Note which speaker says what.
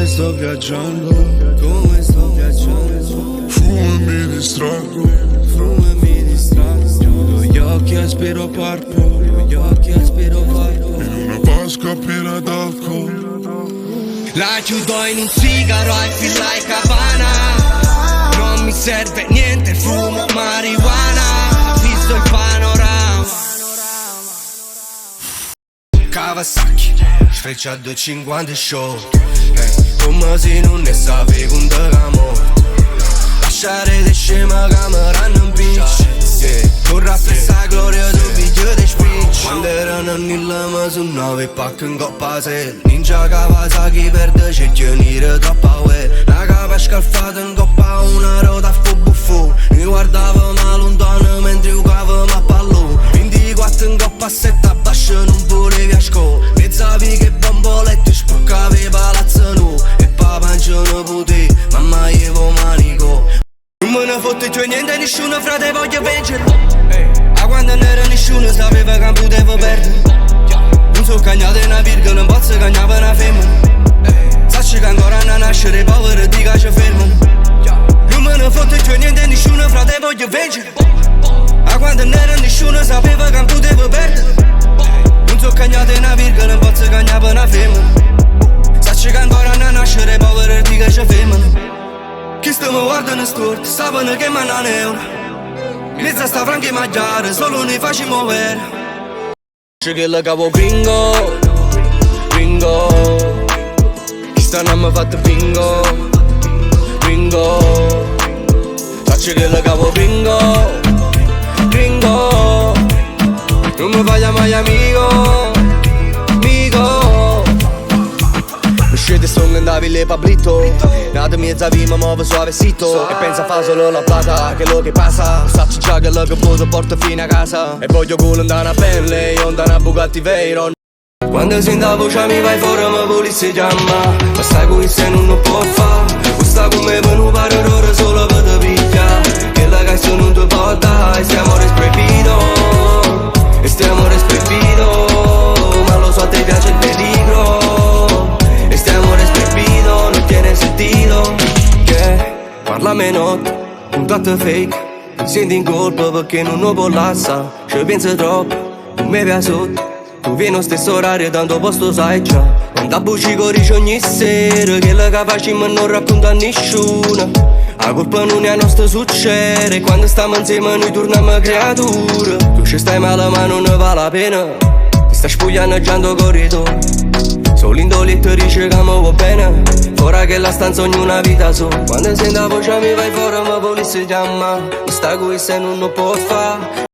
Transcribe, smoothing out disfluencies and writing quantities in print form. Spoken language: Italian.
Speaker 1: sto viaggiando, come sto viaggiando.
Speaker 2: Fumo e mi distraggo,
Speaker 1: fumo e mi distraggo. Chiudo gli occhi, aspiro parpo, chiudo gli occhi, aspiro parpo.
Speaker 2: in una vasca piena d'alcol.
Speaker 1: La chiudo in un sigaro, I feel like Havana. Non mi serve niente, fumo marijuana. Visto il panorama. Kawasaki, sfreccia 250 show. Come se non ne sapevo un decamo. Lasciare le scema che mi ranno bitch. Corra appresso la gloria del video di speech. Quando erano nel lama su 9 pacche in coppa se Ninja Kawasaki perde cerchioni troppa uè. La capa scalfata in coppa una rota fu buffo. Mi guardavo ma lontano mentre giocavo a pallone. 24 in coppa a 7 a bascio non volevi a scuola. Pensavi che bambolette sporcavi palazzo nu. E papà non ne potevi, mamma io manico. Non me ne fotte più niente, nessuno frate voglio vincere. A quando non era nessuno sapeva che non potevo perdere. Non so cagnate una virgola, non posso cagnare una femmina. Sacci che ancora a nascere povero di che ci fermano. Non me ne fotte più niente, nessuno frate voglio vincere. A quando non era nessuno sapeva che non potevo perdere. Non so cagnate una virgola, non posso cagnare una femmina. Sacci che ancora a nascere povero di che ci fermano. Chi sta mi guardano storto, sapano che manano è una. Mezza sta franca e mangiare, solo ne facciamo vedere. C'è che la capo bingo, bingo. Chi sta non mi fatto bingo, bingo. C'è che la capo bingo, bingo. Non mi fai mai amico, amico. Uscite sono andavi le Pablito. Nada mezza vima muove suavecito. E pensa fa solo la plata, che lo che passa. Sacci già che lo che posso porta fino a casa. E voglio culo andare a Bentley, andare a Bugatti Veyron. Quando sento la voce mi vai fuori ma polizia chiama. Ma stai con il se non può fa. Questa come per non fare ora solo per te piglia. Che la cazzo non ti porta. E stiamo respirando. E stiamo respirando. Ma lo so a te piace il peligro. E stiamo respirando, non tiene sentito. Che parlami notte, un tatto fake. Senti in colpa perché non lo pollassa. Ci pensi troppo, non mi piace sotto. Tu vieni allo stesso orario, tanto posto sai già. Non da buci corici ogni sera. Che la capaci ma non racconta a nessuno. La colpa non è nostra succede. Quando stiamo insieme noi torniamo creature. Tu ci stai male ma non ne vale la pena. Ti stai spogliando corridoio. Solo in doletta dice che mi va bene. Ora che la stanza ognuna vita so. Quando sento la voce mi vai fuori ma polizia chiama. Mi sta qui se non lo può fare.